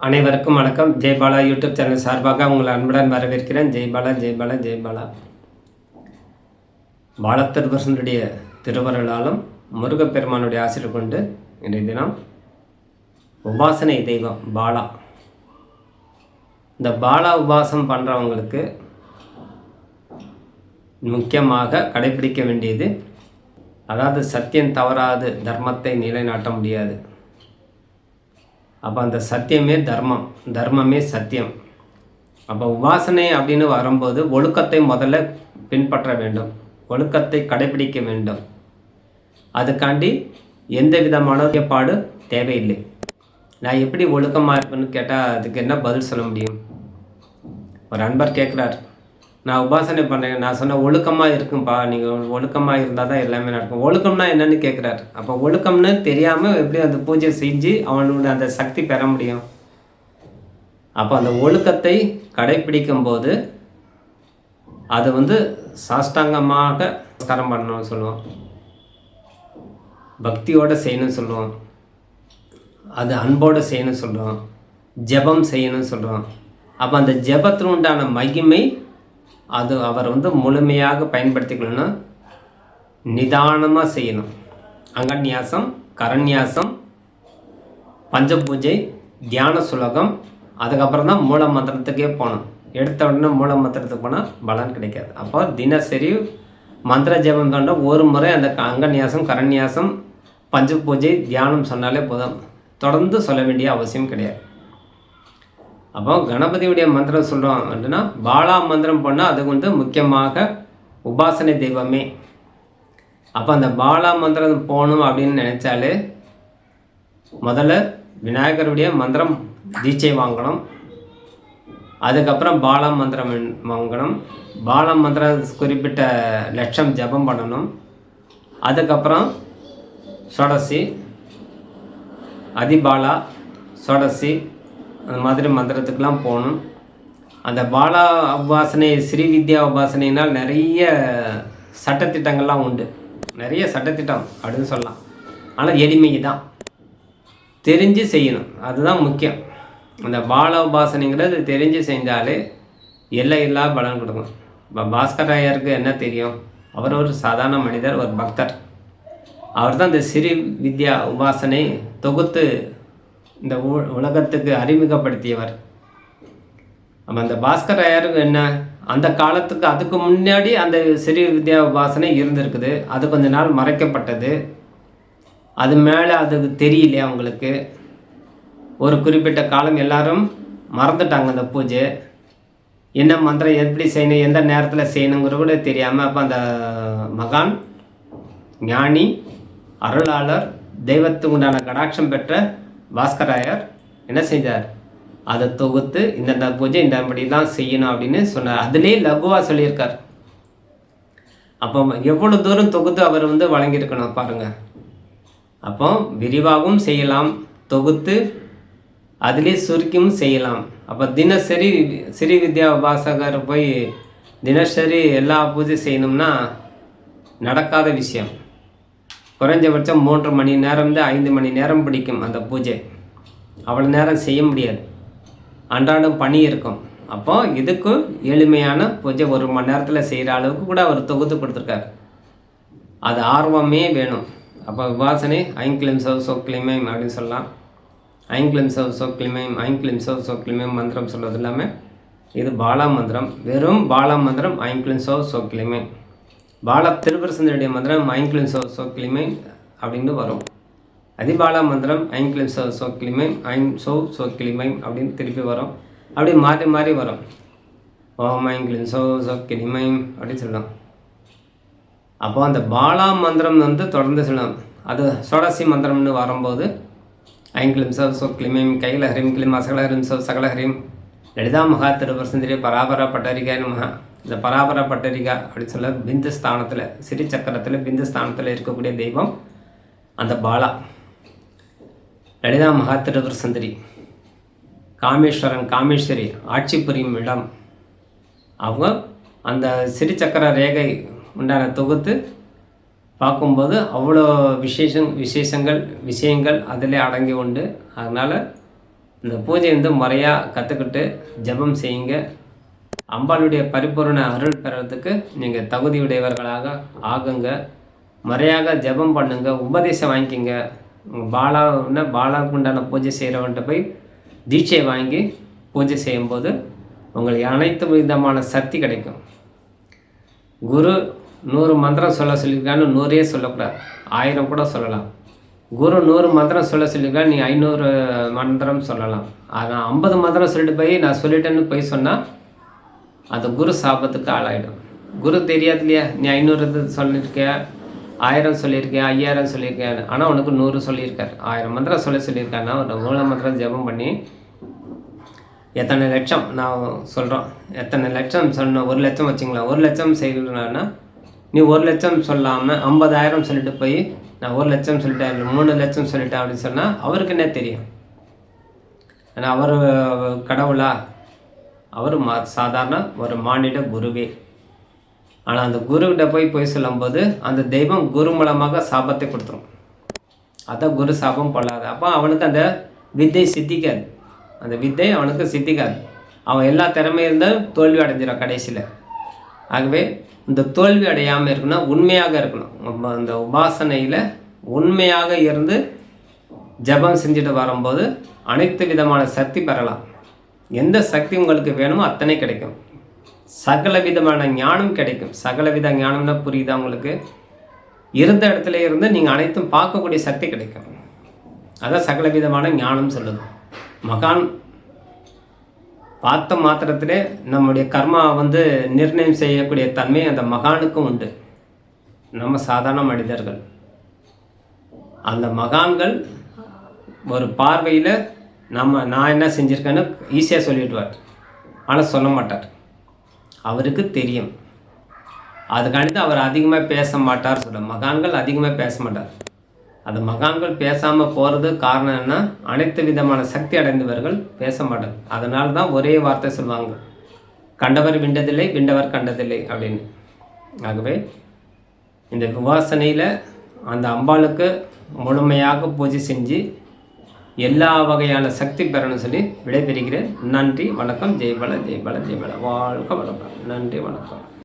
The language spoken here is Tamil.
அனைவருக்கும் வணக்கம். ஜெய்பாலா யூடியூப் சேனல் சார்பாக உங்களை அன்புடன் வரவேற்கிறேன். ஜெய்பாலா ஜெய்பாலா ஜெய்பாலா. பாலத்திருவசனுடைய திருவருளாலும் முருகப்பெருமானுடைய ஆசிரியர் கொண்டு இன்றைய தினம் உபாசனை தெய்வம் பாலா. இந்த பாலா உபாசம் பண்ணுறவங்களுக்கு முக்கியமாக கடைபிடிக்க வேண்டியது, அதாவது சத்தியம் தவறாது தர்மத்தை நிலைநாட்ட முடியாது. அப்போ அந்த சத்தியமே தர்மம், தர்மமே சத்தியம். அப்போ உபாசனை அப்படின்னு வரும்போது ஒழுக்கத்தை முதல்ல பின்பற்ற வேண்டும், ஒழுக்கத்தை கடைபிடிக்க வேண்டும். அதுக்காண்டி எந்த விதமான ஏற்பாடு தேவையில்லை. நான் எப்படி ஒழுக்கமாக இருப்பேன்னு கேட்டால் அதுக்கு என்ன பதில் சொல்ல முடியும்? ஒரு அன்பர் கேட்குறார், நான் உபாசனை பண்ணுறேன், நான் சொன்ன ஒழுக்கமாக இருக்கும்பா, நீங்கள் ஒழுக்கமாக இருந்தால் தான் எல்லாமே நடக்கும். ஒழுக்கம்னா என்னன்னு கேட்குறாரு. அப்போ ஒழுக்கம்னு தெரியாமல் எப்படி அந்த பூஜை செஞ்சு அவனோட அந்த சக்தி பெற முடியும்? அப்போ அந்த ஒழுக்கத்தை கடைப்பிடிக்கும் போது அது சாஷ்டாங்கமாக நமஸ்காரம் பண்ணணும்னு சொல்லுவோம், பக்தியோடு செய்யணும்னு சொல்லுவோம், அது அன்போடு செய்யணும்னு சொல்லுவோம், ஜெபம் செய்யணும்னு சொல்லுவோம். அப்போ அந்த ஜெபத்தில் உண்டான மகிமை அது அவர் முழுமையாக பயன்படுத்திக்கணும்னா நிதானமாக செய்யணும். அங்கன்யாசம், கரண்யாசம், பஞ்சபூஜை, தியான சுலகம், அதுக்கப்புறம் தான் மூல மந்திரத்துக்கே போகணும். எடுத்த உடனே மூல மந்திரத்துக்கு போனால் பலன் கிடைக்காது. அப்போ தினசரி மந்திர ஜெபம் கொண்ட ஒரு முறை அந்த அங்கன்யாசம், கரண்யாசம், பஞ்சபூஜை, தியானம் சொன்னாலே போதும். தொடர்ந்து சொல்ல வேண்டிய அவசியம் கிடையாது. அப்போ கணபதியுடைய மந்திரம் சொல்கிறோம் அப்படின்னா பாலா மந்திரம் பண்ணால் அது முக்கியமாக உபாசனை தெய்வமே. அப்போ அந்த பாலா மந்திரம் போகணும் அப்படின்னு நினச்சாலே முதல்ல விநாயகருடைய மந்திரம் தீட்சை வாங்கணும். அதுக்கப்புறம் பாலா மந்திரம் வாங்கணும். பாலா மந்திரம் குறிப்பிட்ட லட்சம் ஜபம் பண்ணணும். அதுக்கப்புறம் ஷோடசி, அதிபாலா, ஷோடசி, அந்த மாதிரி மந்திரத்துக்கெலாம் போகணும். அந்த பாலா உபாசனை, ஸ்ரீ வித்யா உபாசனைனால் நிறைய சட்டத்திட்டங்கள்லாம் உண்டு, நிறைய சட்டத்திட்டம் அப்படின்னு சொல்லலாம். ஆனால் எளிமை தான், தெரிஞ்சு செய்யணும், அதுதான் முக்கியம். அந்த பாலா உபாசனைங்கிறது தெரிஞ்சு செஞ்சாலே எல்லையில்லா பலன் கொடுக்கும். இப்போ பாஸ்கர் ஐயருக்கு என்ன தெரியும்? அவர் ஒரு சாதாரண மனிதர், ஒரு பக்தர். அவர் தான் இந்த ஸ்ரீ வித்யா உபாசனை தொகுத்து இந்த உலகத்துக்கு அறிமுகப்படுத்தியவர். நம்ம அந்த பாஸ்கர் ஐயருக்கு என்ன, அந்த காலத்துக்கு அதுக்கு முன்னாடி அந்த ஸ்ரீ வித்யா உபாசனை இருந்திருக்குது. அது கொஞ்ச நாள் மறைக்கப்பட்டது. அது மேலே அதுக்கு தெரியலையே அவங்களுக்கு. ஒரு குறிப்பிட்ட காலம் எல்லாரும் மறந்துட்டாங்க அந்த பூஜை, என்ன மந்திரம் எப்படி செய்யணும், எந்த நேரத்தில் செய்யணுங்கிற கூட தெரியாமல். அப்போ அந்த மகான், ஞானி, அருளாளர், தெய்வத்துக்கு உண்டான கடாட்சம் பெற்ற பாஸ்கராயர் என்ன செஞ்சார்? அதை தொகுத்து இந்த பூஜை இந்தபடிலாம் செய்யணும் அப்படின்னு சொன்னார். அதுலேயே லகுவாக சொல்லியிருக்கார். அப்போ எவ்வளோ தூரம் தொகுத்து அவர் வழங்கியிருக்கணும் பாருங்கள். அப்போ விரிவாகவும் செய்யலாம், தொகுத்து அதிலே சுருக்கியும் செய்யலாம். அப்போ தினசரி ஸ்ரீ வித்யா உபாசகர் போய் தினசரி எல்லா பூஜை செய்யணும்னா நடக்காத விஷயம். குறைஞ்சபட்சம் 3 மணி நேரம் 5 மணி நேரம் பிடிக்கும் அந்த பூஜை. அவ்வளோ நேரம் செய்ய முடியாது, அன்றாடம் பணி இருக்கும். அப்போ இதுக்கு எளிமையான பூஜை 1 மணி நேரத்தில் செய்கிற அளவுக்கு கூட அவர் தொகுத்து கொடுத்துருக்காரு. அது ஆர்வமே வேணும். அப்போ உபாசனை ஐங்கிலிம் சவ் சோக்கிலிமைம் அப்படின்னு சொல்லலாம். ஐங்கிலிம் சவ் சோக்கிலிமைம், ஐங்கிலிம் சவ் சோக்கிலிமைம் மந்திரம் சொல்வது இல்லாமல் இது பாலா மந்திரம். வெறும் பாலா மந்திரம் ஐங்கிலிம் சவ் சோக்கிலிமை. பாலா திருவரசனுடைய மந்திரம் ஐங்கிலிம் சவ் சோக்கிலிமை அப்படின்னு வரும். அதிபாலா மந்திரம் ஐங்கிலிம் சவ் சோக்கிலிமை, ஐம் சவ் சோக்கிலிமை அப்படின்னு திருப்பி வரும். அப்படி மாறி மாறி வரும். ஓம் ஐங்கிலிம் சவ் சோக்கிலிமை அப்படின்னு சொல்லலாம். அப்போ அந்த பாலா மந்திரம் தொடர்ந்து சொல்லலாம். அது ஷோடசி மந்திரம்னு வரும்போது ஐங்கிலிம் சவ் சோக்கிலிமைம், கையில் ஹரிம் கிளிம் அசகலஹரிம் சவ் சகலஹரிம், லலிதா மகா திருவரசந்திரி பராபர பட்டரிகா நமஹா. இந்த பராபர பட்டரிகா அப்படின்னு சொல்ல பிந்து ஸ்தானத்தில், சிறி சக்கரத்தில் பிந்து ஸ்தானத்தில் இருக்கக்கூடிய தெய்வம் அந்த பாலா. லலிதா மகா திருவரசந்திரி, காமேஸ்வரன், காமேஸ்வரி ஆட்சி புரியும் இடம். அவங்க அந்த சிறி சக்கர ரேகை உண்டான தொகுத்து பார்க்கும்போது அவ்வளோ விஷயங்கள் அதில் அடங்கி உண்டு. அதனால் இந்த பூஜை வந்து முறையாக கற்றுக்கிட்டு ஜெபம் செய்யுங்க. அம்பாளுடைய பரிபூரண அருள் பெறறதுக்கு நீங்கள் தகுதியுடையவர்களாக ஆகுங்க. முறையாக ஜெபம் பண்ணுங்க, உபதேசம் வாங்கிக்கிங்க. பாலாவுக்கு உண்டான பூஜை செய்கிறவன்ட்ட போய் தீட்சை வாங்கி பூஜை செய்யும்போது உங்களுக்கு அனைத்து விதமான சக்தி கிடைக்கும். குரு 100 மந்திரம் சொல்லியிருக்கான்னு 100 சொல்லக்கூடாது, 1000 கூட சொல்லலாம். குரு 100 மந்திரம் சொல்லியிருக்கா, நீ 500 மந்திரம் சொல்லலாம். ஆனால் 50 மந்திரம் சொல்லிட்டு போய் நான் சொல்லிட்டேன்னு போய் சொன்னால் அது குரு சாபத்துக்கு ஆளாயிடும். குரு தெரியாது இல்லையா, நீ 500 சொல்லியிருக்க, 1000 சொல்லியிருக்கேன், 5000 சொல்லியிருக்கேன். ஆனால் உனக்கு 100 சொல்லியிருக்காரு, 1000 மந்திரம் சொல்லியிருக்காருன்னா ஒரு மூல மந்திரம் ஜெபம் பண்ணி எத்தனை லட்சம் நான் சொல்கிறோம், எத்தனை லட்சம் சொன்ன 1 லட்சம் வச்சுங்களா, 1 லட்சம் செய்யணுன்னா நீ 1 லட்சம் சொல்லாமல் 50,000 சொல்லிட்டு போய் நான் 1 லட்சம் சொல்லிட்டேன், 3 லட்சம் சொல்லிட்டேன் அப்படின்னு சொன்னால் அவருக்கு என்ன தெரியும்? ஏன்னா அவர் கடவுளா? அவர் சாதாரண ஒரு மானிட குருவே. ஆனால் அந்த குருக்கிட்ட போய் சொல்லும்போது அந்த தெய்வம் குரு மூலமாக சாபத்தை கொடுத்துரும். அதான் குரு சாபம் பொல்லாது. அப்போ அவனுக்கு அந்த வித்தை சித்திக்காது, அந்த வித்தை அவனுக்கு சித்திக்காது. அவன் எல்லா திறமையும் இருந்தால் தோல்வி அடைஞ்சிடும் கடைசியில். ஆகவே இந்த தோல்வி அடையாமல் இருக்கணும், உண்மையாக இருக்கணும். அந்த உபாசனையில் உண்மையாக இருந்து ஜபம் செஞ்சுட்டு வரும்போது அனைத்து விதமான சக்தி பெறலாம். எந்த சக்தி உங்களுக்கு வேணுமோ அத்தனை கிடைக்கும். சகல விதமான ஞானம் கிடைக்கும். சகல வித ஞானம்னா புரியுதா உங்களுக்கு? இருந்த இடத்துல இருந்து நீங்கள் அனைத்தும் பார்க்கக்கூடிய சக்தி கிடைக்கும். அதான் சகல விதமான ஞானம் சொல்லுது. மகான் பார்த்த மாத்திரத்திலே நம்முடைய கர்மா நிர்ணயம் செய்யக்கூடிய தன்மை அந்த மகானுக்கும் உண்டு. நம்ம சாதாரண மனிதர்கள். அந்த மகான்கள் ஒரு பார்வையில் நான் என்ன செஞ்சுருக்கேன்னு ஈஸியாக சொல்லிவிடுவார், ஆனால் சொல்ல மாட்டார். அவருக்கு தெரியும். அதுக்காண்டி அவர் அதிகமாக பேச மாட்டார். மகான்கள் அதிகமாக பேச மாட்டார். அந்த மகான்கள் பேசாமல் போகிறது காரணம் என்ன? அனைத்து விதமான சக்தி அடைந்தவர்கள் பேச மாட்டார். அதனால தான் ஒரே வார்த்தை சொல்லுவாங்க, கண்டவர் விண்டதில்லை, விண்டவர் கண்டதில்லை அப்படின்னு. ஆகவே இந்த உபாசனையில் அந்த அம்பாளுக்கு முழுமையாக பூஜை செஞ்சு எல்லா வகையான சக்தி பெறணும்னு சொல்லி விடைபெறுகிறேன். நன்றி, வணக்கம். ஜெய்பல ஜெய்பல ஜெய்பல. வாழ்க வளமுடன். நன்றி, வணக்கம்.